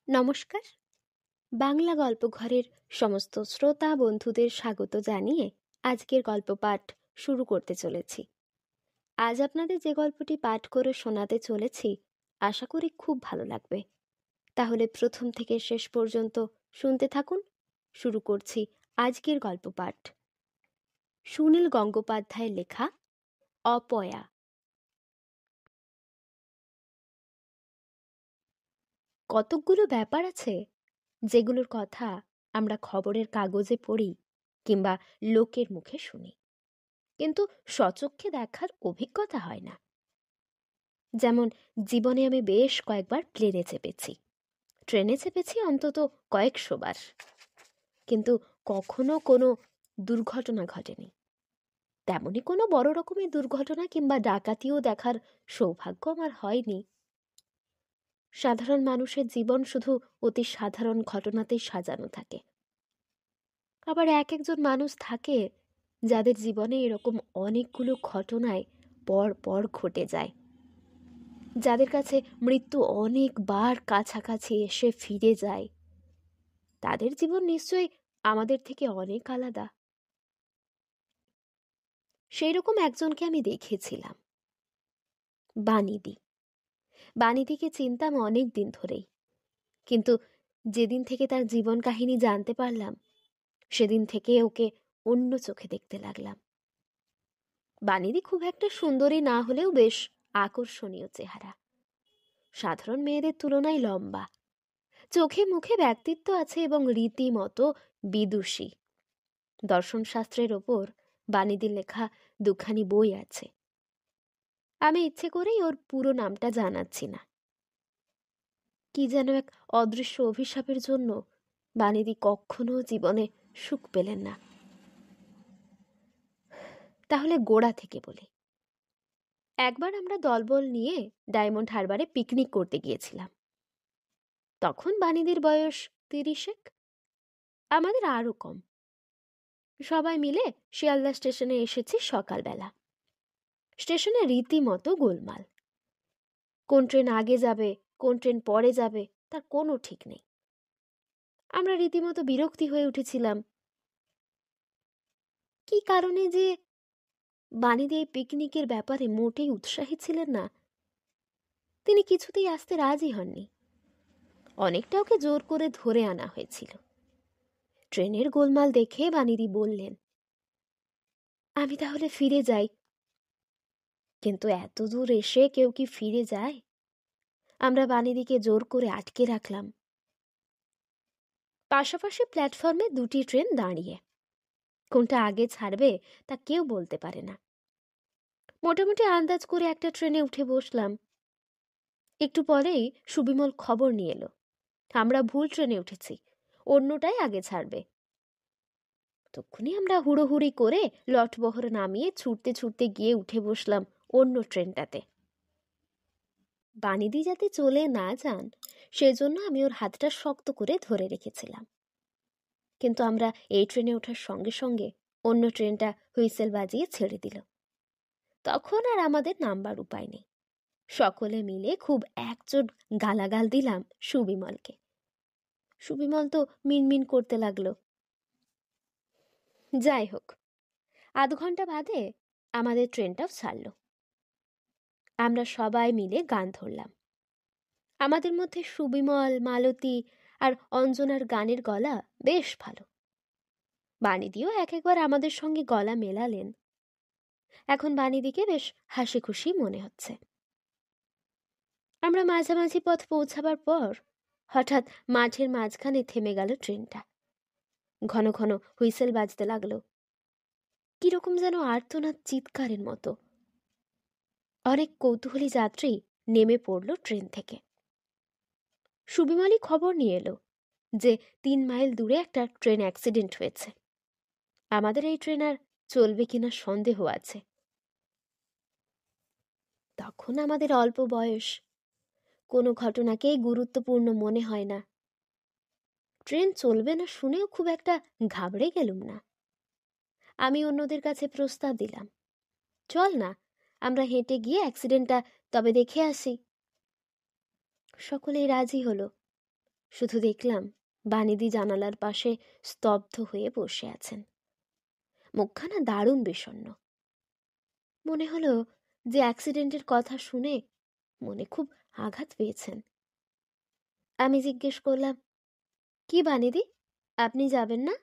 নমস্কার। বাংলা গল্পঘরের সমস্ত শ্রোতা বন্ধুদের স্বাগত জানিয়ে আজকের গল্প পাঠ শুরু করতে চলেছি। আজ আপনাদের যে গল্পটি পাঠ করে শোনাতে চলেছি আশা করি খুব ভালো লাগবে। তাহলে প্রথম থেকে শেষ পর্যন্ত শুনতে থাকুন। শুরু করছি আজকের গল্প পাঠ। সুনীল গঙ্গোপাধ্যায়ের লেখা অপয়া। কতকগুলো ব্যাপার আছে যেগুলোর কথা আমরা খবরের কাগজে পড়ি কিংবা লোকের মুখে শুনি, কিন্তু স্বচক্ষে দেখার অভিজ্ঞতা হয় না। যেমন জীবনে আমি বেশ কয়েকবার প্লেনে চেপেছি, ট্রেনে চেপেছি অন্তত কয়েকশো বার, কিন্তু কখনো কোনো দুর্ঘটনা ঘটেনি। তেমনি কোনো বড় রকমের দুর্ঘটনা কিংবা ডাকাতিও দেখার সৌভাগ্য আমার হয়নি। সাধারণ মানুষের জীবন শুধু অতি সাধারণ ঘটনাতেই সাজানো থাকে। আবার এক একজন মানুষ থাকে যাদের জীবনে এরকম অনেকগুলো ঘটনায় পর পর ঘটে যায়, যাদের কাছে মৃত্যু অনেকবার কাছাকাছি এসে ফিরে যায়। তাদের জীবন নিশ্চয়ই আমাদের থেকে অনেক আলাদা। সেই রকম একজনকে আমি দেখেছিলাম, বানিদি। বানিদিকে চিনতাম অনেক দিন ধরেই, কিন্তু যেদিন থেকে তার জীবন কাহিনী জানতে পারলাম সেদিন থেকে ওকে অন্য চোখে দেখতে লাগলাম। বানিদি খুব একটা সুন্দরী না হলেও বেশ আকর্ষণীয় চেহারা, সাধারণ মেয়েদের তুলনায় লম্বা, চোখে মুখে ব্যক্তিত্ব আছে এবং রীতিমতো বিদুষী। দর্শনশাস্ত্রের ওপর বানিদির লেখা দুখানি বই আছে। আমি ইচ্ছে করেই ওর পুরো নামটা জানাচ্ছি না। কি যেন এক অদৃশ্য অভিশাপের জন্য বানিদি কখনো জীবনে সুখ পেলেন না। তাহলে গোড়া থেকে বলি। একবার আমরা দলবল নিয়ে ডায়মন্ড হারবারে পিকনিক করতে গিয়েছিলাম। তখন বানিদির বয়স 30, আমাদের আরো কম। সবাই মিলে শিয়ালদা স্টেশনে এসেছি সকালবেলা। স্টেশনে রীতিমতো গোলমাল। কোন ট্রেন আগে যাবে, কোন ট্রেন পরে যাবে তার কোনো ঠিক নেই। আমরা রীতিমতো বিরক্তি হয়ে উঠেছিলাম। কি কারণে যে বানিদি এই পিকনিকের ব্যাপারে মোটেই উৎসাহী ছিলেন না। তিনি কিছুতেই আসতে রাজি হননি। অনেকটা ওকে জোর করে ধরে আনা হয়েছিল। ট্রেনের গোলমাল দেখে বানিদি বললেন, আমি তাহলে ফিরে যাই। কিন্তু এত দূর এসে কেউ কি ফিরে যায়? আমরা বানিদিকে জোর করে আটকে রাখলাম। পাশাপাশি প্ল্যাটফর্মে দুটি ট্রেন দাঁড়িয়ে, কোনটা আগে ছাড়বে তা কেউ বলতে পারে না। মোটামুটি আন্দাজ করে একটা ট্রেনে উঠে বসলাম। একটু পরেই সুবিমল খবর নিয়ে এলো আমরা ভুল ট্রেনে উঠেছি, অন্যটাই আগে ছাড়বে। তখনই আমরা হুড়োহুড়ি করে লটবহর নামিয়ে ছুটতে ছুটতে গিয়ে উঠে বসলাম অন্য ট্রেনটাতে। বানিদি যাতে চলে না যান সেজন্য আমি ওর হাতটা শক্ত করে ধরে রেখেছিলাম। কিন্তু আমরা এই ট্রেনে ওঠার সঙ্গে সঙ্গে অন্য ট্রেনটা হুইসেল বাজিয়ে ছেড়ে দিল। তখন আর আমাদের নামবার উপায় নেই। সকলে মিলে খুব একজোট গালাগাল দিলাম সুবিমলকে। সুবিমল তো মিনমিন করতে লাগলো। যাই হোক, আধ ঘন্টা বাদে আমাদের ট্রেনটাও ছাড়ল। আমরা সবাই মিলে গান ধরলাম। আমাদের মধ্যে সুবিমল, মালতী আর অঞ্জনার গানের গলা বেশ ভালো। বানিদিও এক একবার আমাদের সঙ্গে গলা মেলালেন। এখন বানিদিকে বেশ হাসি খুশি মনে হচ্ছে। আমরা মাঝামাঝি পথ পৌঁছাবার পর হঠাৎ মাঠের মাঝখানে থেমে গেল ট্রেনটা। ঘন ঘন হুইসেল বাজতে লাগলো, কিরকম যেন আর্তনাদ চিৎকারের মতো। অনেক কৌতূহলী যাত্রী নেমে পড়ল ট্রেন থেকে। সুবিমলই খবর নিয়ে এলো যে 3 মাইল দূরে একটা ট্রেন অ্যাক্সিডেন্ট হয়েছে। আমাদের এই ট্রেন আর চলবে কিনা সন্দেহ আছে। তখন আমাদের অল্প বয়স, কোনো ঘটনাকেই গুরুত্বপূর্ণ মনে হয় না। ট্রেন চলবে না শুনেও খুব একটা ঘাবড়ে গেলুম না। আমি অন্যদের কাছে প্রস্তাব দিলাম, চল না আমরা হেঁটে গিয়ে অ্যাক্সিডেন্টটা তবে দেখে আসি। সকলেই রাজি হলো। শুধু দেখলাম বানিদি জানালার পাশে স্তব্ধ হয়ে বসে আছেন, মুখখানা দারুণ বিষণ্ণ। মনে হলো যে অ্যাক্সিডেন্টের কথা শুনে মনে খুব আঘাত পেয়েছেন। আমি জিজ্ঞেস করলাম, কি বানিদি, আপনি যাবেন না?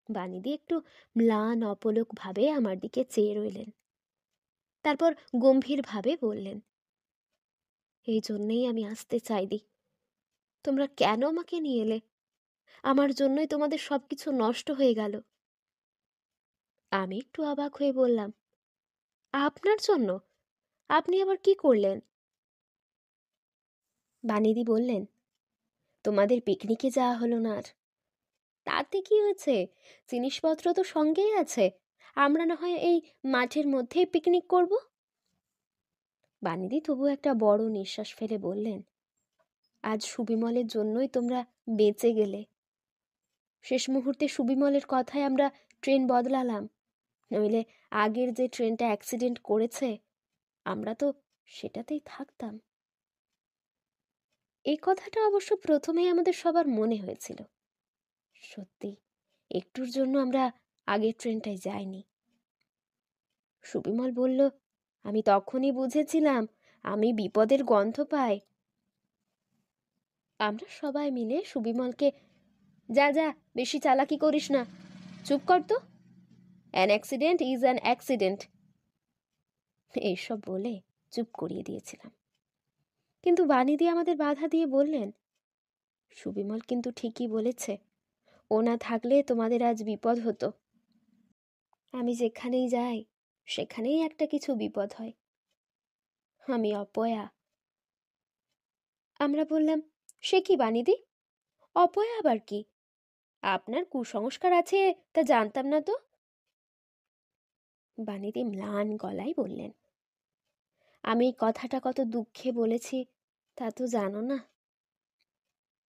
বানিদি একটু ম্লান অপলক ভাবে আমার দিকে চেয়ে রইলেন। তারপর গম্ভীরভাবে বললেন, এই জন্যেই আমি আসতে চাইনি। তোমরা কেন আমাকে নিয়ে এলে? আমার জন্যই তোমাদের সবকিছু নষ্ট হয়ে গেল। আমি একটু অবাক হয়ে বললাম, আপনার জন্য? আপনি আবার কি করলেন? বানিদি বললেন, তোমাদের পিকনিকে যাওয়া হলো না আর। তাতে কি হয়েছে, জিনিসপত্র তো সঙ্গেই আছে, আমরা না হয় এই মাঠের মধ্যেই পিকনিক করব। বানিদি তবু একটা বড় নিঃশ্বাস ফেলে বললেন, আজ সুবিমলের জন্যই তোমরা বেঁচে গেলে। শেষ মুহূর্তে সুবিমলের কথায় আমরা ট্রেন বদলালাম, নইলে আগের যে ট্রেনটা অ্যাক্সিডেন্ট করেছে আমরা তো সেটাতেই থাকতাম। এই কথাটা অবশ্য প্রথমেই আমাদের সবার মনে হয়েছিল। সত্যি একটুর জন্য আমরা আগের ট্রেনটায় যাইনি। সুবিমল বলল, আমি তখনই বুঝেছিলাম, আমি বিপদের গন্ধ পাই। আমরা সবাই মিলে সুবিমলকে, যা যা, বেশি চালাকি করিস না, চুপ কর তো, an accident is an accident, এইসব বলে চুপ করিয়ে দিয়েছিলাম। কিন্তু বানিদি আমাদের বাধা দিয়ে বললেন, সুবিমল কিন্তু ঠিকই বলেছে, ও না থাকলে তোমাদের আজ বিপদ হতো। আমি যেখানেই যাই সেখানেই একটা কিছু বিপদ হয়। আমি অপয়া। আমরা বললাম, সে কি বানিদি, অপয়া আবার কি? আপনার কুসংস্কার আছে তা জানতাম না তো। বানিদি ম্লান গলায় বললেন, আমি এই কথাটা কত দুঃখে বলেছি তা তো জানো না।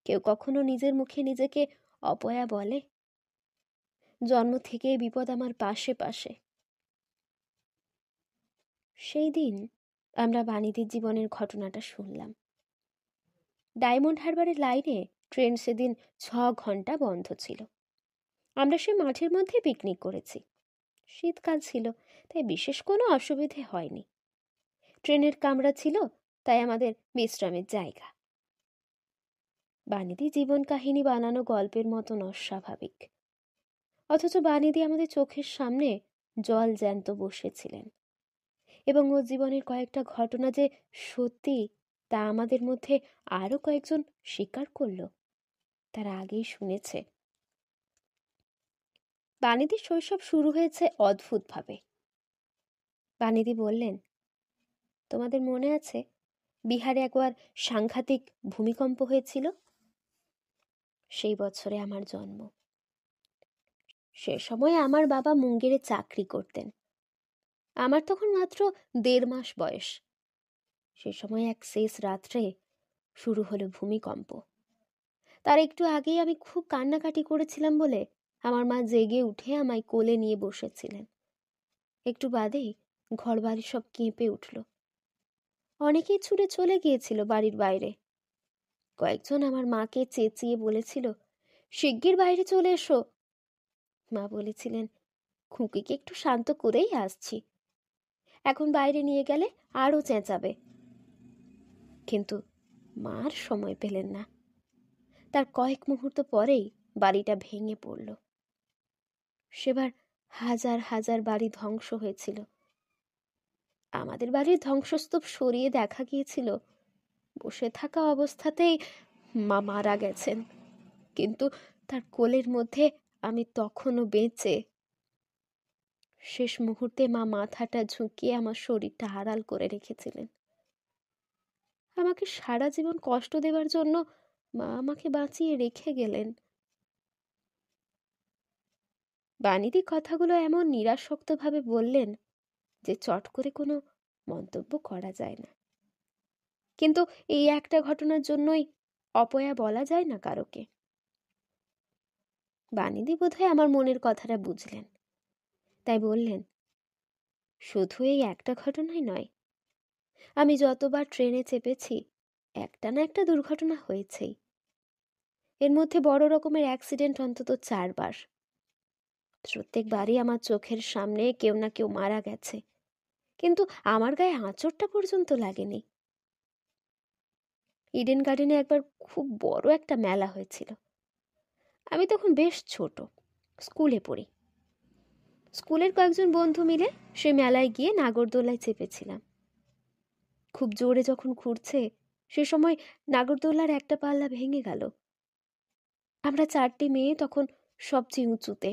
কেউ কখনো নিজের মুখে নিজেকে অপয়া বলে? জন্ম থেকেই বিপদ আমার পাশে পাশে। সেই দিন আমরা বানিদির জীবনের ঘটনাটা শুনলাম। ডায়মন্ড হারবারের লাইনে ট্রেন সেদিন 6 ঘন্টা বন্ধ ছিল। আমরা সে মাঠের মধ্যে পিকনিক করেছি। শীতকাল ছিল, তাই বিশেষ কোনো অসুবিধে হয়নি। ট্রেনের কামরা ছিল, তাই আমাদের বিশ্রামের জায়গা। বানিদি জীবন কাহিনী বানানো গল্পের মতন অস্বাভাবিক, অথচ বানিদি আমাদের চোখের সামনে জল জ্যান্ত বসেছিলেন, এবং ওর জীবনের কয়েকটা ঘটনা যে সত্যি তা আমাদের মধ্যে আরো কয়েকজন স্বীকার করল, তারা আগেই শুনেছে। বানিদির শৈশব শুরু হয়েছে অদ্ভুতভাবে। বানিদি বললেন, তোমাদের মনে আছে বিহারে একবার সাংঘাতিক ভূমিকম্প হয়েছিল? সেই বছরে আমার জন্ম। সে সময় আমার বাবা মুঙ্গেরে চাকরি করতেন। আমার তখন মাত্র 1.5 মাস বয়স। সে সময় এক শেষ রাত্রে শুরু হলো ভূমিকম্প। তার একটু আগেই আমি খুব কান্নাকাটি করেছিলাম বলে আমার মা জেগে উঠে আমায় কোলে নিয়ে বসেছিলেন। একটু বাদেই ঘরবাড়ি সব কেঁপে উঠল। অনেকেই ছুটে চলে গিয়েছিল বাড়ির বাইরে। কয়েকজন আমার মাকে চেঁচিয়ে বলেছিল, শিগগির বাইরে চলে এসো। মা বলেছিলেন, খুকিকে একটু শান্ত করেই আসছি, এখন বাইরে নিয়ে গেলে আরও চেঁচাবে। কিন্তু মার সময় পেলেন না। তার কয়েক মুহূর্ত পরেই বাড়িটা ভেঙে পড়ল। সেবার হাজার হাজার বাড়ি ধ্বংস হয়েছিল। আমাদের বাড়ির ধ্বংসস্তূপ সরিয়ে দেখা গিয়েছিল বসে থাকা অবস্থাতেই মা মারা গেছেন, কিন্তু তার কোলের মধ্যে আমি তখনও বেঁচে। শেষ মুহূর্তে মা মাথাটা ঝুঁকিয়ে আমার শরীরটা আড়াল করে রেখেছিলেন। আমাকে সারা জীবন কষ্ট দেবার জন্য মা আমাকে বাঁচিয়ে রেখে গেলেন। বানিদি কথাগুলো এমন নিরাসক্তভাবে বললেন যে চট করে কোনো মন্তব্য করা যায় না। কিন্তু এই একটা ঘটনার জন্যই অপয়া বলা যায় না কারোকে। বানিদি বোধহয় আমার মনের কথাটা বুঝলেন, তাই বললেন, শুধু এই একটা ঘটনাই নয়, আমি যতবার ট্রেনে চেপেছি একটা না একটা দুর্ঘটনা হয়েছেই। এর মধ্যে বড় রকমের অ্যাক্সিডেন্ট অন্তত 4 বার। প্রত্যেকবারই আমার চোখের সামনে কেউ না কেউ মারা গেছে, কিন্তু আমার গায়ে আঁচড়টা পর্যন্ত লাগেনি। ইডেন গার্ডেনে একবার খুব বড় একটা মেলা হয়েছিল। আমি তখন বেশ ছোট, স্কুলে পড়ি। স্কুলের কয়েকজন বন্ধু মিলে সে মেলায় গিয়ে নাগরদোলায় চেপেছিলাম। খুব জোরে যখন ঘুরছে সে সময় নাগরদোলার একটা পাল্লা ভেঙে গেল। আমরা 4টি মেয়ে তখন সবচেয়ে উঁচুতে।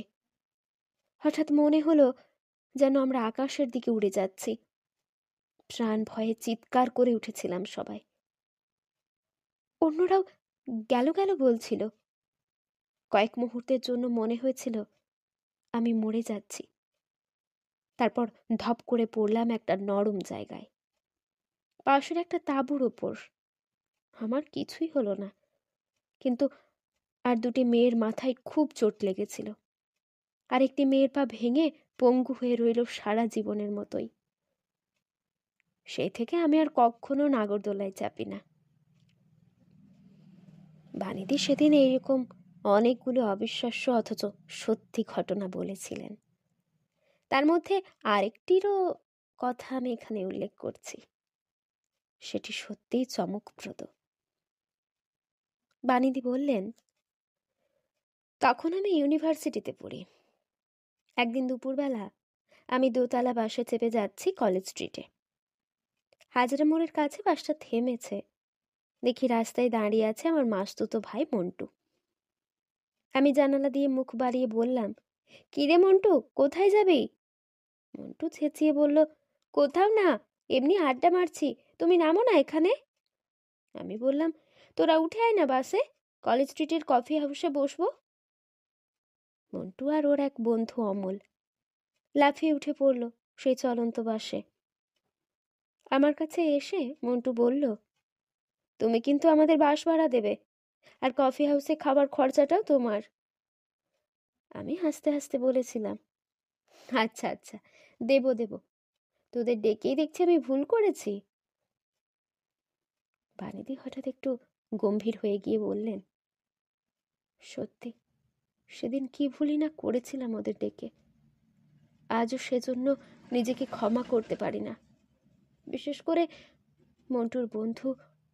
হঠাৎ মনে হলো যেন আমরা আকাশের দিকে উড়ে যাচ্ছি। প্রাণ ভয়ে চিৎকার করে উঠেছিলাম সবাই। অন্যরাও গেল গেল বলছিল। কয়েক মুহূর্তের জন্য মনে হয়েছিল আমি মরে যাচ্ছি। তারপর ধপ করে পড়লাম একটা নরম জায়গায়, পাশের একটা তাঁবুর ওপর। আমার কিছুই হলো না, কিন্তু আর 2টি মেয়ের মাথায় খুব চোট লেগেছিল। আরেকটি মেয়ের পা ভেঙে পঙ্গু হয়ে রইল সারা জীবনের মতোই। সেই থেকে আমি আর কখনো নাগরদোলায় চাপি না। বানিদি সেদিন এইরকম অনেকগুলো অবিশ্বাস্য অথচ সত্যি ঘটনা বলেছিলেন। তার মধ্যে আরেকটিরও কথা আমি এখানে উল্লেখ করছি। সেটি সত্যিই চমকপ্রদ। বানিদি বললেন, তখন আমি ইউনিভার্সিটিতে পড়ি। একদিন দুপুরবেলা আমি দোতলা বাসে চেপে যাচ্ছি কলেজ স্ট্রিটে। হাজরা মোড়ের কাছে বাসটা থেমেছে। দেখি রাস্তায় দাঁড়িয়ে আছে আমার মাসতুতো ভাই মন্টু। আমি জানালা দিয়ে মুখ বাড়িয়ে বললাম, কিরে মন্টু, কোথায় যাবি? মন্টু চেঁচিয়ে বলল, কোথাও না, এমনি আড্ডা মারছি, তুমি নামো না এখানে। আমি বললাম, তোরা উঠে আয় না বাসে, কলেজ স্ট্রিটের কফি হাউসে বসবো। মন্টু আর ওর এক বন্ধু অমল লাফিয়ে উঠে পড়ল সেই চলন্ত বাসে। আমার কাছে এসে মন্টু বলল, তুমি কিন্তু আমাদের বাস ভাড়া দেবে, আর কফি হাউসে খাবার খরচাটাও তোমার। আমি হাসতে হাসতে বলেছিলাম, আচ্ছা আচ্ছা, দেব দেব, তোদের ডেকেই দেখছি আমি ভুল করেছি। বানিদি হঠাৎ একটু গম্ভীর হয়ে গিয়ে বললেন, সত্যি সেদিন কি ভুলই না করেছিলাম ওদের ডেকে। আজও সেজন্য নিজেকে ক্ষমা করতে পারি না, বিশেষ করে মন্টুর বন্ধু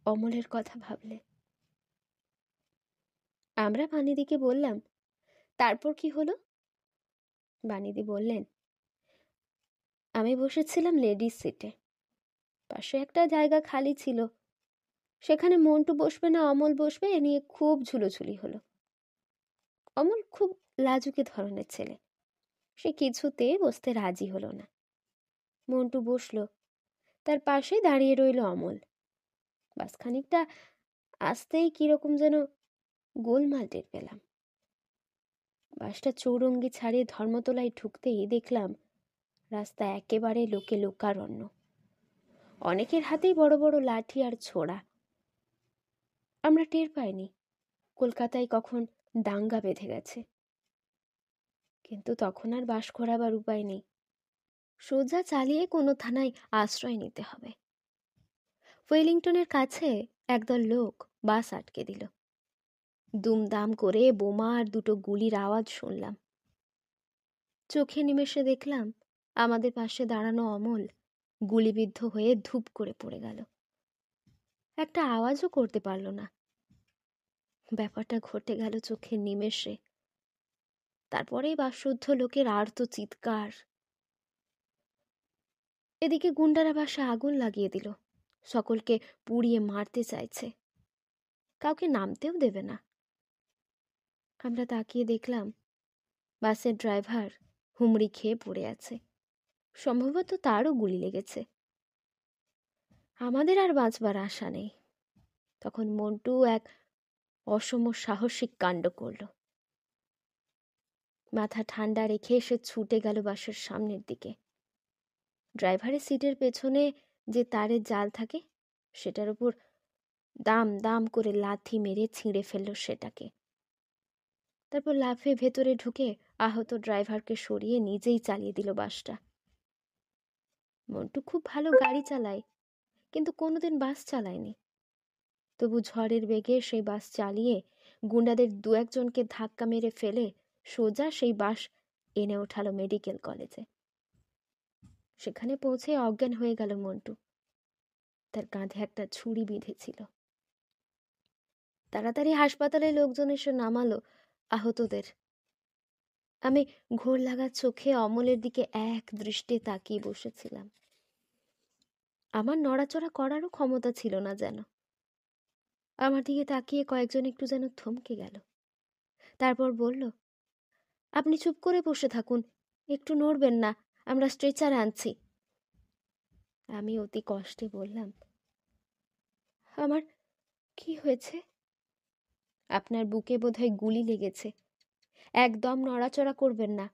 অমলের কথা ভাবলে। আমরা বানিদিকে বললাম, তারপর কি হলো? বানিদি বললেন, আমি বসেছিলাম লেডিস সিটে। পাশে একটা জায়গা খালি ছিল, সেখানে মন্টু বসবে না অমল বসবে এ নিয়ে খুব ঝুলোঝুলি হলো। অমল খুব লাজুকে ধরনের ছেলে, সে কিছুতে বসতে রাজি হলো না। মন্টু বসলো, তার পাশে দাঁড়িয়ে রইল অমল। বাস খানিকটা আসতেই কিরকম যেন গোলমাল টের পেলাম। বাসটা চৌরঙ্গি ছাড়িয়ে ধর্মতলায় ঢুকতেই দেখলাম রাস্তা একেবারে লোকে লোকারণ্য। অনেকের হাতেই বড় বড় লাঠি আর ছোড়া। আমরা টের পাইনি কলকাতায় কখন দাঙ্গা বেঁধে গেছে, কিন্তু তখন আর বাস করাবার উপায় নেই। সোজা চালিয়ে কোনো থানায় আশ্রয় নিতে হবে। ওয়েলিংটনের কাছে একদল লোক বাস আটকে দিল। দুমদাম করে বোমা আর 2টো গুলির আওয়াজ শুনলাম। চোখে নিমেষে দেখলাম আমাদের পাশে দাঁড়ানো অমল গুলিবিদ্ধ হয়ে ধূপ করে পড়ে গেল। একটা আওয়াজও করতে পারল না। ব্যাপারটা ঘটে গেল চোখের নিমেষে। তারপরেই বাসরুদ্ধ লোকের আর্ত চিৎকার। এদিকে গুন্ডারা বাসে আগুন লাগিয়ে দিল, সকলকে পুড়িয়ে মারতে চাইছে, কাউকে নামতেও দেবে না। আমরা তাকিয়ে দেখলাম বাসের ড্রাইভার হুমড়ি খেয়ে পড়ে আছে, সম্ভবত তারও গুলি লেগেছে। আমাদের আর বাঁচবার আশা নেই। তখন মন্টু এক অসম সাহসিক কাণ্ড করল। মাথা ঠান্ডা রেখে সে ছুটে গেল বাসের সামনের দিকে। ড্রাইভারের সিটের পেছনে যে তারের জাল থাকে সেটার উপর দাম দাম করে লাথি মেরে ছিঁড়ে ফেলল সেটাকে। তারপর লাফে ভেতরে ঢুকে আহত ড্রাইভারকে সরিয়ে নিজেই চালিয়ে দিল বাসটা। মন্টু খুব ভালো গাড়ি চালায়, কিন্তু কোনোদিন বাস চালায়নি। তবু ঝড়ের বেগে সেই বাস চালিয়ে গুন্ডাদের দু একজনকে ধাক্কা মেরে ফেলে সোজা সেই বাস এনে ওঠালো মেডিকেল কলেজে। সেখানে পৌঁছে অজ্ঞান হয়ে গেল মন্টু। তার কাঁধে একটা ছুরি বিঁধেছিল। তাড়াতাড়ি হাসপাতালে লোকজন এসে নামালো আহতদের। আমি ঘোর লাগা চোখে অমলের দিকে এক দৃষ্টে তাকিয়ে বসেছিলাম। আমার নড়াচড়া করারও ক্ষমতা ছিল না যেন। আমার দিকে তাকিয়ে কয়েকজন একটু যেন থমকে গেল। তারপর বলল, আপনি চুপ করে বসে থাকুন, একটু নড়বেন না, আমরা স্ট্রেচার আনছি। আমি অতি কষ্টে বললাম, আমার কি হয়েছে? আপনার বুকে বোধহয় গুলি লেগেছে, একদম নড়াচড়া করবেন না।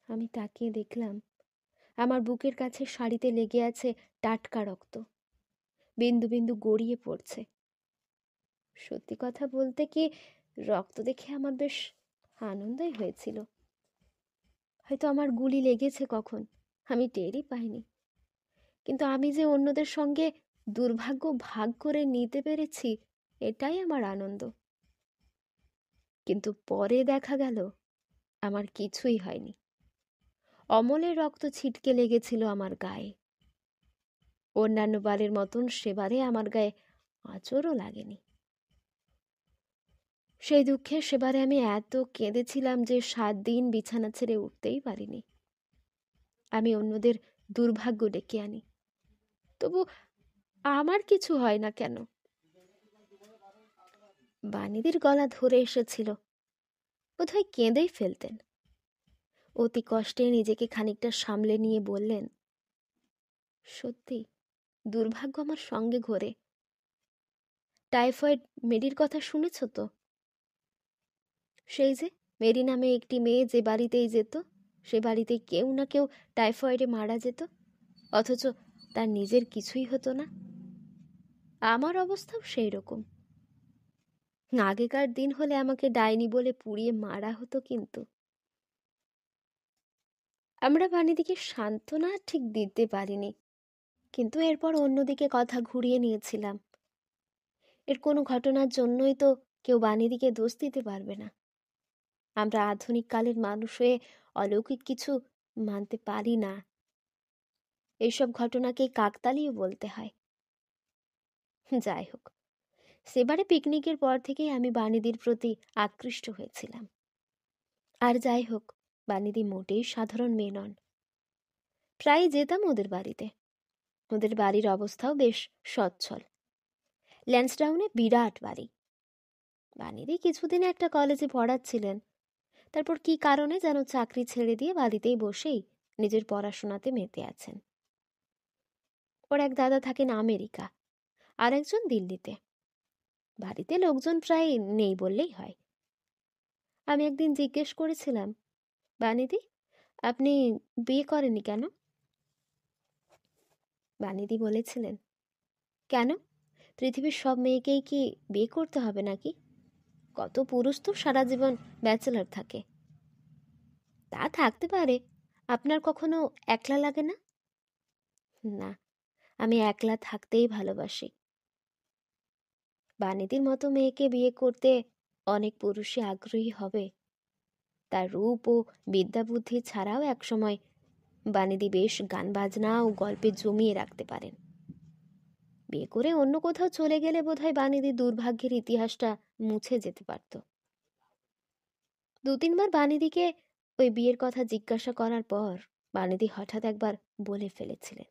আমি তাকিয়ে দেখলাম আমার বুকের কাছে শাড়িতে লেগে আছে টাটকা রক্ত, বিন্দু বিন্দু গড়িয়ে পড়ছে। সত্যি কথা বলতে কি, রক্ত দেখে আমার বেশ আনন্দই হয়েছিল। হয়তো আমার গুলি লেগেছে কখন আমি টেরই পাইনি, কিন্তু আমি যে অন্যদের সঙ্গে দুর্ভাগ্য ভাগ করে নিতে পেরেছি, এটাই আমার আনন্দ। কিন্তু পরে দেখা গেল আমার কিছুই হয়নি। অমলের রক্ত ছিটকে লেগেছিল আমার গায়ে। অন্যান্য বারের মতন সেবারে আমার গায়ে আঁচড়ও লাগেনি। সেই দুঃখে সেবারে আমি এত কেঁদেছিলাম যে 7 দিন বিছানা ছেড়ে উঠতেই পারিনি। আমি অন্যদের দুর্ভাগ্য ডেকে আনি, তবু আমার কিছু হয় না কেন? বানিদির গলা ধরে এসেছিল, বোধহয় কেঁদেই ফেলতেন। অতি কষ্টে নিজেকে খানিকটা সামলে নিয়ে বললেন, সত্যি দুর্ভাগ্য আমার সঙ্গে ঘোরে। টাইফয়েড মেরির কথা শুনেছ তো? সেই যে মেরি নামে একটি মেয়ে যে বাড়িতেই যেত, সে বাড়িতে কেউ না কেউ টাইফয়েডে মারা যেত, অথচ তার নিজের কিছুই হতো না। আমার অবস্থাও সেই রকম। আগেকার দিন হলে আমাকে ডাইনি বলে পুড়িয়ে মারা হতো, কিন্তু আমরা বাণীদিকে সান্ত্বনা ঠিক দিতে পারিনি। কিন্তু এরপর অন্যদিকে কথা ঘুরিয়ে নিয়েছিলাম। এর কোনো ঘটনার জন্যই তো কেউ বাণীদিকে দোষ দিতে পারবে না। আমরা আধুনিক কালের মানুষ হয়ে অলৌকিক কিছু মানতে পারি না। এইসব ঘটনাকেই কাকতালীয় বলতে হয়। যাই হোক, সেবারে পিকনিকের পর থেকেই আমি বাণীদির প্রতি আকৃষ্ট হয়েছিলাম। আর যাই হোক, বাণীদি মোটেই সাধারণ মেয়ে নন। প্রায় যেতাম ওদের বাড়িতে। ওদের বাড়ির অবস্থাও বেশ সচ্ছল। ল্যান্সডাউনে বিরাট বাড়ি। বাণীদি কিছুদিন একটা কলেজে পড়াচ্ছিলেন, তারপর কি কারণে যেন চাকরি ছেড়ে দিয়ে বাড়িতেই বসেই নিজের পড়াশোনাতে মেতে আছেন। ওর এক দাদা থাকেন আমেরিকা, আর একজন দিল্লিতে। বাড়িতে লোকজন প্রায় নেই বললেই হয়। আমি একদিন জিজ্ঞেস করেছিলাম, বাণীদি, আপনি বিয়ে করেননি কেন? বাণীদি বলেছিলেন, কেন, পৃথিবীর সব মেয়েকেই কি বিয়ে করতে হবে নাকি? কত পুরুষ তো সারা জীবন ব্যাচেলর থাকে। তা থাকতে পারে, আপনার কখনো একলা লাগে না? না, আমি একলা থাকতেই ভালোবাসি। বাণীদির মতো মেয়েকে বিয়ে করতে অনেক পুরুষই আগ্রহী হবে। তার রূপ ও বিদ্যা বুদ্ধি ছাড়াও একসময় বাণীদি বেশ গান বাজনা ও গল্পে জমিয়ে রাখতে পারেন। বিয়ে করে অন্য কোথাও চলে গেলে বোধহয় বাণীদির দুর্ভাগ্যের ইতিহাসটা মুছে যেতে পারত। 2-3 বার বাণীদিকে ওই বিয়ের কথা জিজ্ঞাসা করার পর বাণীদি হঠাৎ একবার বলে ফেলেছিলেন,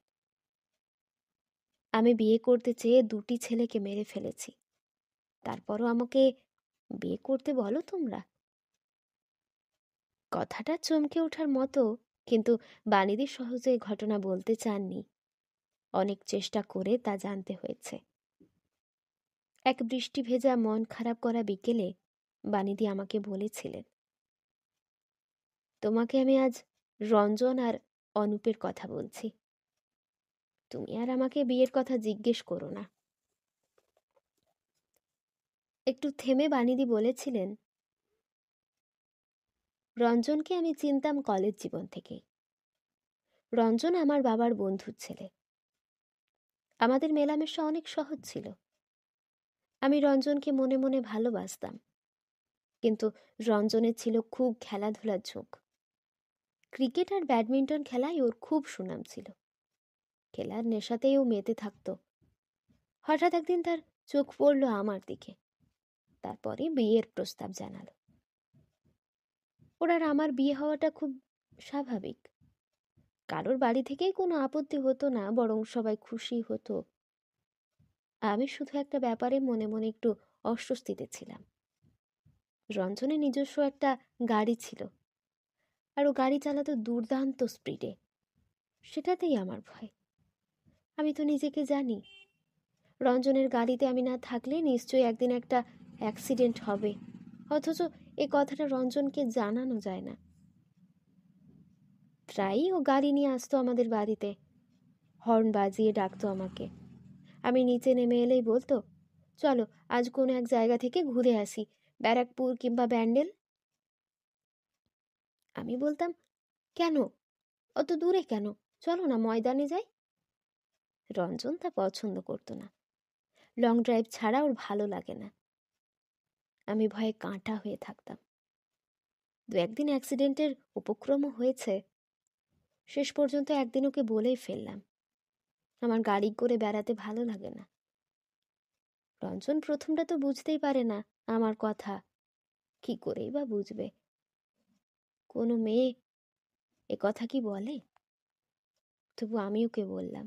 আমি বিয়ে করতে চেয়ে 2টি ছেলেকে মেরে ফেলেছি, তারপরও আমাকে বিয়ে করতে বলো তোমরা। কথাটা চমকে ওঠার মতো, কিন্তু বাণীদি সহজে ঘটনা বলতে চাননি। অনেক চেষ্টা করে তা জানতে হয়েছে। এক বৃষ্টি ভেজা মন খারাপ করা বিকেলে বাণীদি আমাকে বলেছিলেন, তোমাকে আমি আজ রঞ্জন আর অনুপের কথা বলছি, তুমি আর আমাকে বিয়ের কথা জিজ্ঞেস করো না। একটু থেমে বাণীদি বলেছিলেন, রঞ্জনকে আমি চিনতাম কলেজ জীবন থেকেই। রঞ্জন আমার বাবার বন্ধুর ছেলে। আমাদের মেলামেশা অনেক সহজ ছিল। আমি রঞ্জনকে মনে মনে ভালোবাসতাম, কিন্তু রঞ্জনের ছিল খুব খেলাধুলার ঝোঁক। ক্রিকেট আর ব্যাডমিন্টন খেলায় ওর খুব সুনাম ছিল। খেলার নেশাতেই ও মেতে থাকতো। হঠাৎ একদিন তার চোখ পড়ল আমার দিকে। তারপরে বিয়ের প্রস্তাব জানালো। ওর আর আমার বিয়ে হওয়াটা খুব স্বাভাবিক। কারোর বাড়ি থেকেই কোনো আপত্তি হতো না, বরং সবাই খুশি হতো। আমি শুধু একটা ব্যাপারে মনে মনে একটু অস্বস্তিতে ছিলাম। রঞ্জনের নিজস্ব একটা গাড়ি ছিল, আর ও গাড়ি চালাতো দুর্দান্ত স্পিডে। সেটাতেই আমার ভয়। আমি তো নিজেকে জানি, রঞ্জনের গাড়িতে আমি না থাকলে নিশ্চয়ই একদিন একটা অ্যাক্সিডেন্ট হবে, অথচ এ কথাটা রঞ্জনকে জানানো যায় না। প্রায়ই ও গাড়ি নিয়ে আসতো আমাদের বাড়িতে, হর্ন বাজিয়ে ডাকতো আমাকে। আমি নিচে নেমে এলেই বলতো, চলো আজ কোনো এক জায়গা থেকে ঘুরে আসি, ব্যারাকপুর কিংবা ব্যান্ডেল। আমি বলতাম, কেন, অত দূরে কেন, চলো না ময়দানে যাই। রঞ্জন তা পছন্দ করতো না। লং ড্রাইভ ছাড়া ওর ভালো লাগে না। আমি ভয়ে কাঁটা হয়ে থাকতাম। দু একদিন অ্যাক্সিডেন্টের উপক্রমও হয়েছে। শেষ পর্যন্ত একদিন ওকে বলেই ফেললাম, আমার গাড়ি করে বেড়াতে ভালো লাগে না। রঞ্জন প্রথমটা তো বুঝতেই পারে না আমার কথা, কি করেই বা বুঝবে? কোনো মেয়ে এ কথা কি বলে? তবু আমি ওকে বললাম,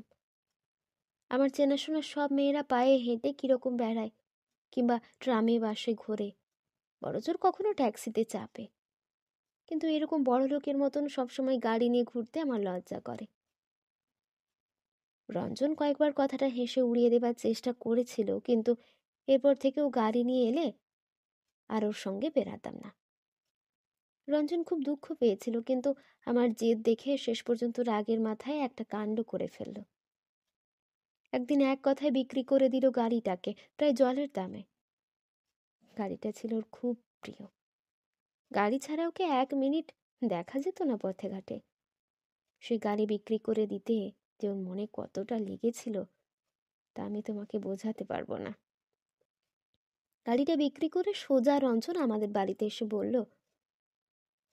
আমার চেনাশোনা সব মেয়েরা পায়ে হেঁটে কিরকম বেড়ায়, কিংবা ট্রামে বাসে ঘোরে, বড়জোর কখনো ট্যাক্সিতে চাপে, কিন্তু এরকম বড় লোকের মতন সবসময় গাড়ি নিয়ে ঘুরতে আমার লজ্জা করে। রঞ্জন কয়েকবার কথাটা হেসে উড়িয়ে দেবার চেষ্টা করেছিল, কিন্তু এরপর থেকেও গাড়ি নিয়ে এলে আর ওর সঙ্গে বেরাতাম না। রঞ্জন খুব দুঃখ পেয়েছিল, কিন্তু আমার জেদ দেখে শেষ পর্যন্ত রাগের মাথায় একটা কাণ্ড করে ফেলল। একদিন এক কথায় বিক্রি করে দিল গাড়িটাকে, প্রায় জলের দামে। গাড়িটা ছিল ওর খুব প্রিয়। গাড়ি ছাড়া ওকে এক মিনিট দেখা যেত না পথে ঘাটে। সে গাড়ি বিক্রি করে দিতে যে ওর মনে কতটা লেগেছিল তা আমি তোমাকে বোঝাতে পারবো না। গাড়িটা বিক্রি করে সোজা রঞ্জন আমাদের বাড়িতে এসে বলল,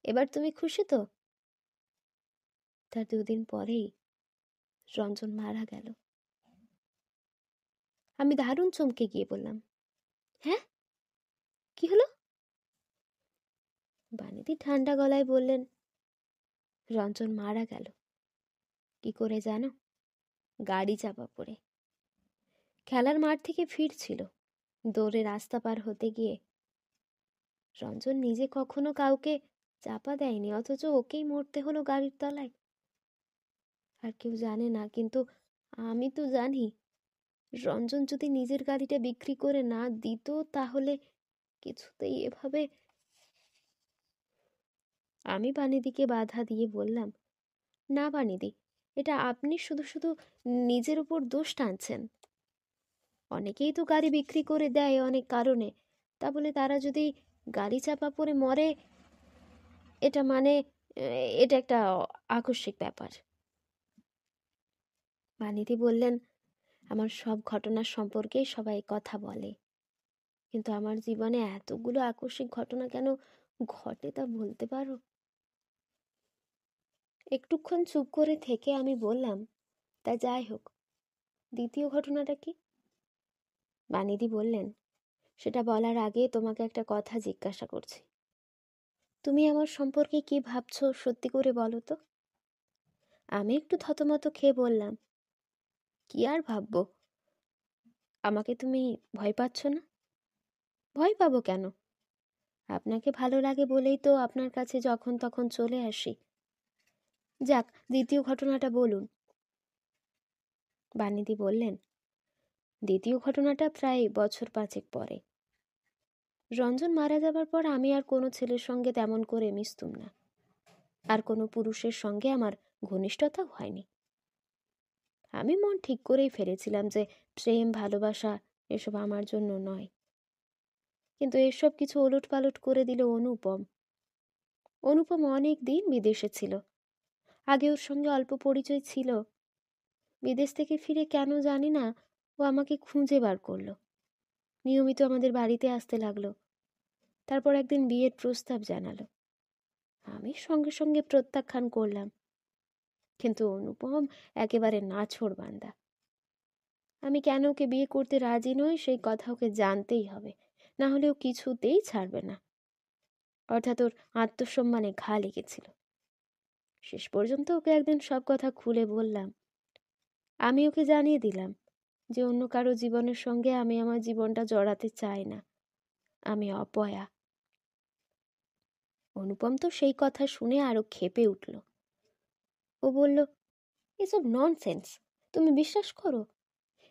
এবার তুমি খুশি তো? তার দুদিন পরেই রঞ্জন মারা গেল। আমি দারুণ চমকে গিয়ে বললাম, হ্যাঁ, কি হলো? বানিদি ঠান্ডা গলায় বললেন, রঞ্জন মারা গেল। কি করে জানো? গাড়ি চাপা পড়ে। খেলার মাঠ থেকে ফিরছিল, দৌড়ে রাস্তা পার হতে গিয়ে। রঞ্জন নিজে কখনো কাউকে চাপা দেয়নি, অথচ ওকেই মরতে হলো গাড়ির তলায়। আর কেউ জানে না, কিন্তু আমি তো জানি, রঞ্জন যদি নিজের গাড়িটা বিক্রি করে না দিত তাহলে কিছুতেই এভাবে। আমি বানিদিকে বাধা দিয়ে বললাম, না বানিদি, এটা আপনি শুধু শুধু নিজের উপর দোষ টানছেন। অনেকেই তো গাড়ি বিক্রি করে দেয় অনেক কারণে, তা বলে তারা যদি গাড়ি চাপা পড়ে মরে, এটা মানে এটা একটা আকস্মিক ব্যাপার। বানিদি বললেন, আমার সব ঘটনার সম্পর্কেই সবাই কথা বলে, কিন্তু আমার জীবনে এতগুলো আকস্মিক ঘটনা কেন ঘটে তা বলতে পারো? একটুক্ষণ চুপ করে থেকে আমি বললাম, তা যাই হোক, দ্বিতীয় ঘটনাটা কি? বানিদি বললেন, সেটা বলার আগে তোমাকে একটা কথা জিজ্ঞাসা করছি। তুমি আমার সম্পর্কে কি ভাবছো সত্যি করে বলো তো। আমি একটু থতমত খেয়ে বললাম, কি আর ভাববো? আমাকে তুমি ভয় পাচ্ছ না? ভয় পাবো কেন? আপনাকে ভালো লাগে বলেই তো আপনার কাছে যখন তখন চলে আসি। যাক, দ্বিতীয় ঘটনাটা বলুন। বানিদি বললেন, দ্বিতীয় ঘটনাটা প্রায় বছর 5 পরে। রঞ্জন মারা যাবার পর আমি আর কোনো ছেলের সঙ্গে তেমন করে মিশতুম না, আর কোনো পুরুষের সঙ্গে আমার ঘনিষ্ঠতাও হয়নি। আমি মন ঠিক করেই ফেলেছিলাম যে প্রেম ভালোবাসা এসব আমার জন্য নয়। কিন্তু এসব কিছু ওলটপালট করে দিল অনুপম। অনুপম অনেক দিন বিদেশে ছিল। আগে ওর সঙ্গে অল্প পরিচয় ছিল। বিদেশ থেকে ফিরে কেন জানি না ও আমাকে খুঁজে বার করলো। নিয়মিত আমাদের বাড়িতে আসতে লাগলো। তারপর একদিন বিয়ের প্রস্তাব জানালো। আমি সঙ্গে সঙ্গে প্রত্যাখ্যান করলাম, কিন্তু অনুপম একেবারে নাছোড়বান্দা। আমি কেন ওকে বিয়ে করতে রাজি নই সেই কথা ওকে জানতেই হবে, না হলে ও কিছুতেই ছাড়বে না। অর্থাৎ ওর আত্মসম্মানে ঘা লেগেছিল। শেষ পর্যন্ত ওকে একদিন সব কথা খুলে বললাম। আমি ওকে জানিয়ে দিলাম যে অন্য কারো জীবনের সঙ্গে আমি আমার জীবনটা জড়াতে চাই না, আমি অপয়া। অনুপম তো সেই কথা শুনে আরো ক্ষেপে উঠল। ও বলল, এসব ননসেন্স, তুমি বিশ্বাস করো?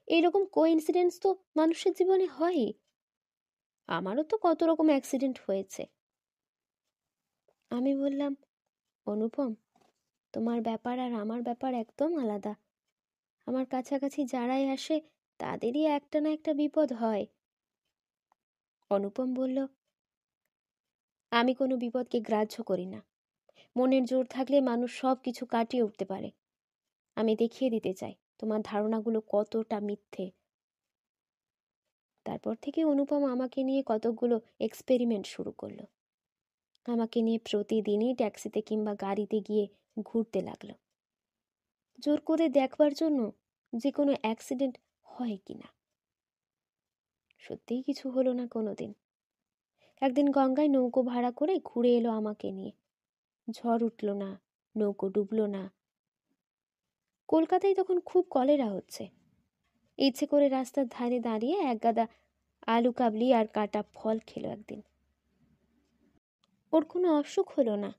এইরকম কোইন্সিডেন্স তো মানুষের জীবনে হয়ই। আমারও তো কত রকম অ্যাক্সিডেন্ট হয়েছে। আমি বললাম, অনুপম, তোমার ব্যাপার আর আমার ব্যাপার একদম আলাদা। আমার কাছাকাছি যারাই আসে তাদেরই একটা না একটা বিপদ হয়। অনুপম বলল, আমি কোনো বিপদকে গ্রাহ্য করি না। মনের জোর থাকলে মানুষ সব কিছু কাটিয়ে উঠতে পারে। আমি দেখিয়ে দিতে চাই তোমার ধারণাগুলো কতটা মিথ্যে। তারপর থেকে অনুপম আমাকে নিয়ে কতকগুলো এক্সপেরিমেন্ট শুরু করলো। আমাকে নিয়ে প্রতিদিনই ট্যাক্সিতে কিংবা গাড়িতে গিয়ে ঘুরতে লাগলো, জোর করে দেখবার জন্য যে কোনো অ্যাক্সিডেন্ট হয় কিনা। সত্যিই কিছু হলো না কোনোদিন। একদিন গঙ্গায় নৌকো ভাড়া করে ঘুরে এলো আমাকে নিয়ে। ঝড় উঠল না, নৌকো ডুবলো না। কলকাতায় তখন খুব কলেরা হচ্ছে। ইচ্ছে করে রাস্তার ধারে দাঁড়িয়ে এক গাদা আলু কাবলি আর কাটা ফল খেলো একদিন। ওর কোনো অসুখ হলো না।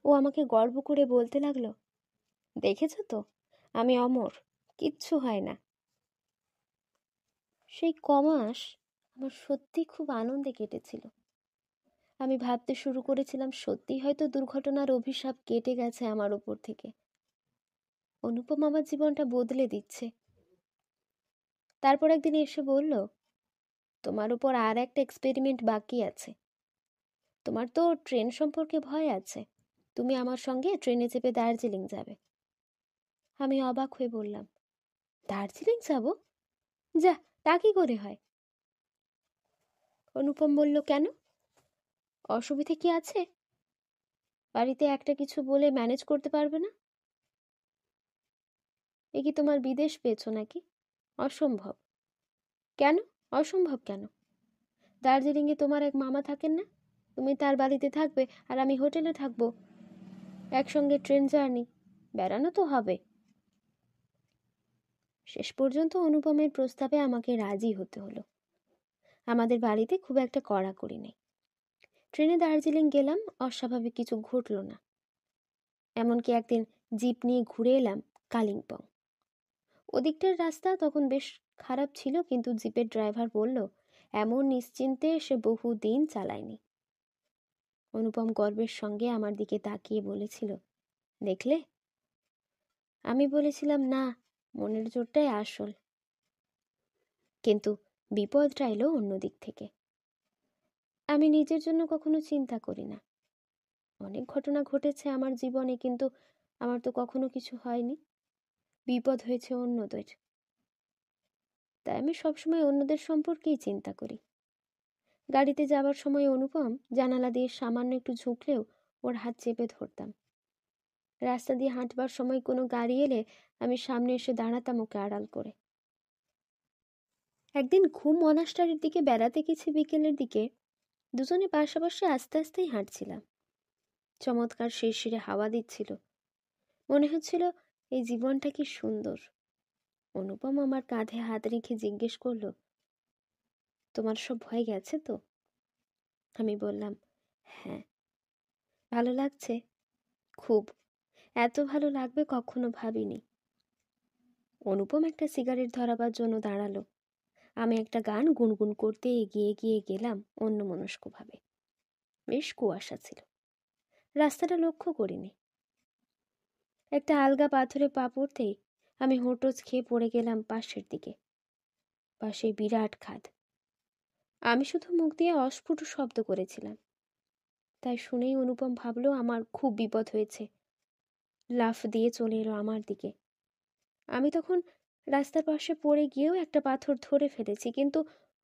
ও আমাকে গর্ব করে বলতে লাগলো, দেখেছো তো, আমি অমর, কিচ্ছু হয় না। সেই কমাস আমার সত্যি খুব আনন্দে কেটেছিল। আমি ভাবতে শুরু করেছিলাম সত্যি হয়তো দুর্ঘটনার অভিশাপ কেটে গেছে আমার ওপর থেকে। অনুপম আমার জীবনটা বদলে দিচ্ছে। তারপর একদিন এসে বলল, তোমার উপর আর একটা এক্সপেরিমেন্ট বাকি আছে। তোমার তো ট্রেন সম্পর্কে ভয় আছে, তুমি আমার সঙ্গে ট্রেনে চেপে দার্জিলিং যাবে। আমি অবাক হয়ে বললাম, দার্জিলিং যাব? যা, তা কি করে হয়? অনুপম বলল, কেন, অসুবিধে কি আছে? বাড়িতে একটা কিছু বলে ম্যানেজ করতে পারবে না? এ কি তোমার বিদেশ পেয়েছো নাকি? অসম্ভব। কেন অসম্ভব কেন? দার্জিলিংয়ে তোমার এক মামা থাকেন না? তুমি তার বাড়িতে থাকবে আর আমি হোটেলে থাকবো। একসঙ্গে ট্রেন জার্নি, বেড়ানো তো হবে। শেষ পর্যন্ত অনুপমের প্রস্তাবে আমাকে রাজি হতে হলো। আমাদের বাড়িতে খুব একটা কড়াকড়ি নেই। ট্রেনে দার্জিলিং গেলাম, অস্বাভাবিক কিছু ঘটল না। এমনকি একদিন জিপ নিয়ে ঘুরে এলাম কালিম্পং। ওদিকটার রাস্তা তখন বেশ খারাপ ছিল, কিন্তু জিপের ড্রাইভার বলল এমন নিশ্চিন্তে সে বহুদিন চালায়নি। অনুপম গর্বের সঙ্গে আমার দিকে তাকিয়ে বলেছিল, দেখলে? আমি বলেছিলাম, না, মনের জোরটাই আসল। কিন্তু বিপদটা এলো অন্য দিক থেকে। আমি নিজের জন্য কখনো চিন্তা করি না। অনেক ঘটনা ঘটেছে আমার জীবনে, কিন্তু আমার তো কখনো কিছু হয়নি। বিপদ হয়েছে অন্যদের। তাই আমি সবসময় অন্যদের সম্পর্কেই চিন্তা করি। গাড়িতে যাবার সময় অনুপম জানালা দিয়ে সামান্য একটু ঝুঁকলেও ওর হাত চেপে ধরতাম। রাস্তা দিয়ে হাঁটবার সময় কোনো গাড়ি এলে আমি সামনে এসে দাঁড়াতাম ওকে আড়াল করে। একদিন ঘুম মনাস্টারির দিকে বেড়াতে গেছি বিকেলের দিকে। দুজনে পাশাপাশি আস্তে আস্তেই হাঁটছিলাম। চমৎকার শিরশিরে হাওয়া দিচ্ছিল। মনে হচ্ছিল এই জীবনটা কি সুন্দর। অনুপম আমার কাঁধে হাত রেখে জিজ্ঞেস করলো, তোমার সব ভয় গেছে তো? আমি বললাম, হ্যাঁ। ভালো লাগছে? খুব। এত ভালো লাগবে কখনো ভাবিনি। অনুপম একটা সিগারেট ধরাবার জন্য দাঁড়ালো। আমি একটা গান গুনগুন করতে এগিয়ে গিয়ে গেলাম অন্যমনস্কভাবে। বেশ কুয়াশা ছিল, রাস্তাটা লক্ষ্য করিনি। একটা আলগা পাথরে পা পড়তেই আমি হোঁচট খেয়ে পড়ে গেলাম পাশের দিকে। পাশে বিরাট খাদ। আমি শুধু মুখ দিয়ে অস্ফুট শব্দ করেছিলাম। তাই শুনেই অনুপম ভাবলো আমার খুব বিপদ হয়েছে। লাফ দিয়ে চলে এলো আমার দিকে। আমি তখন রাস্তার পাশে পড়ে গিয়েও একটা পাথর ধরে ফেলেছি, কিন্তু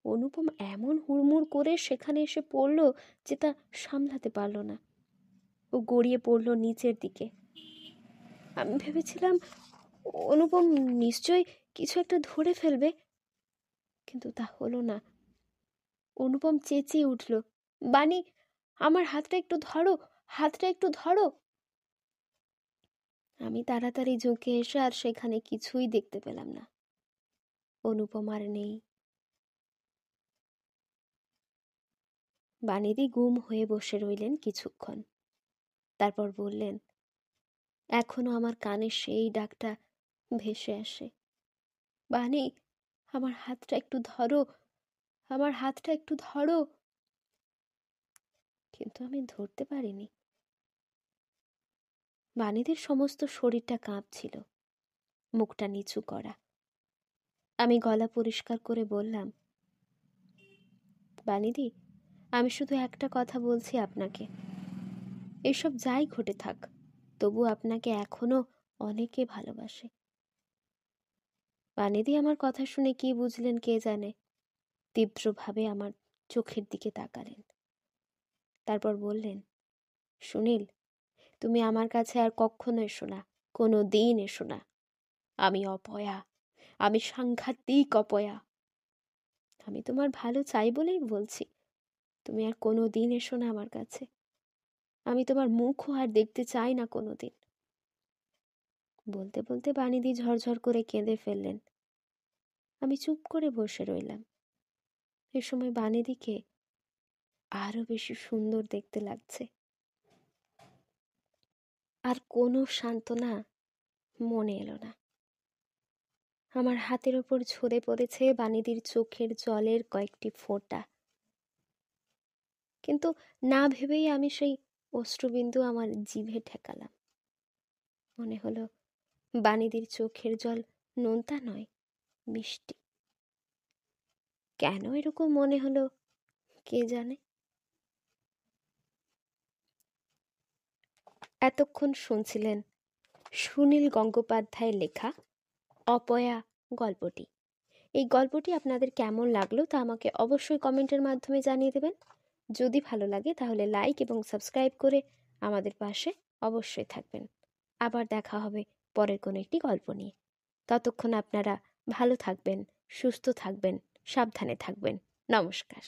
অনুপম এমন হুড়মুড় করে সেখানে এসে পড়ল যে তা সামলাতে পারল না। ও গড়িয়ে পড়ল নিচের দিকে। আমি ভেবেছিলাম অনুপম নিশ্চয়ই কিছু একটা ধরে ফেলবে, কিন্তু তা হলো না। অনুপম চেঁচিয়ে উঠল, বানি, আমার হাতটা একটু ধরো, হাতটা একটু ধরো। আমি তাড়াতাড়ি ঝুঁকে এসে আর সেখানে কিছুই দেখতে পেলাম না। অনুপম আর নেই। বানিদি গুম হয়ে বসে রইলেন কিছুক্ষণ, তারপর বললেন, এখনো আমার কানে সেই ডাকটা ভেসে আসে, বানি, আমার হাতটা একটু ধরো, আমার হাতটা একটু ধরো। কিন্তু আমি ধরতে পারিনি। বানিদির সমস্ত শরীরটা কাঁপছিল, মুখটা নিচু করা। আমি গলা পরিষ্কার করে বললাম, বানিদি, আমি শুধু একটা কথা বলছি আপনাকে, এসব যাই ঘটে থাক, তবু আপনাকে এখনো অনেকে ভালোবাসে। বানিদি আমার কথা শুনে কি বুঝলেন কে জানে, তীব্রভাবে আমার চোখের দিকে তাকালেন। তারপর বললেন, সুনীল, তুমি আমার কাছে আর কখনো এসো না, কোনো দিন এসো না। আমি অপয়া, আমি সাংঘাতিক অপয়া। আমি তোমার ভালো চাই বলেই বলছি, তুমি আর কোনো দিন এসো না আমার কাছে। আমি তোমার মুখও আর দেখতে চাই না কোনো দিন। বলতে বলতে বানিদি ঝরঝর করে কেঁদে ফেললেন। আমি চুপ করে বসে রইলাম। এ সময় বানিদিকে আরো বেশি সুন্দর দেখতে লাগছে। আর কোনো সান্ত্বনা মনে এলো না। আমার হাতের ওপর ঝরে পড়েছে বানিদির চোখের জলের কয়েকটি ফোঁটা, কিন্তু না ভেবেই আমি সেই অশ্রুবিন্দু আমার জিভে ঠেকালাম। মনে হলো বানিদির চোখের জল নোনতা নয়, মিষ্টি। কেন এরকম মনে হলো কে জানে। এতক্ষণ শুনছিলেন সুনীল গঙ্গোপাধ্যায়ের লেখা অপয়া গল্পটি। এই গল্পটি আপনাদের কেমন লাগলো তা আমাকে অবশ্যই কমেন্টের মাধ্যমে জানিয়ে দেবেন। যদি ভালো লাগে তাহলে লাইক এবং সাবস্ক্রাইব করে আমাদের পাশে অবশ্যই থাকবেন। আবার দেখা হবে পরের কোনো একটি গল্প নিয়ে। ততক্ষণ আপনারা ভালো থাকবেন, সুস্থ থাকবেন, সাবধানে থাকবেন। নমস্কার।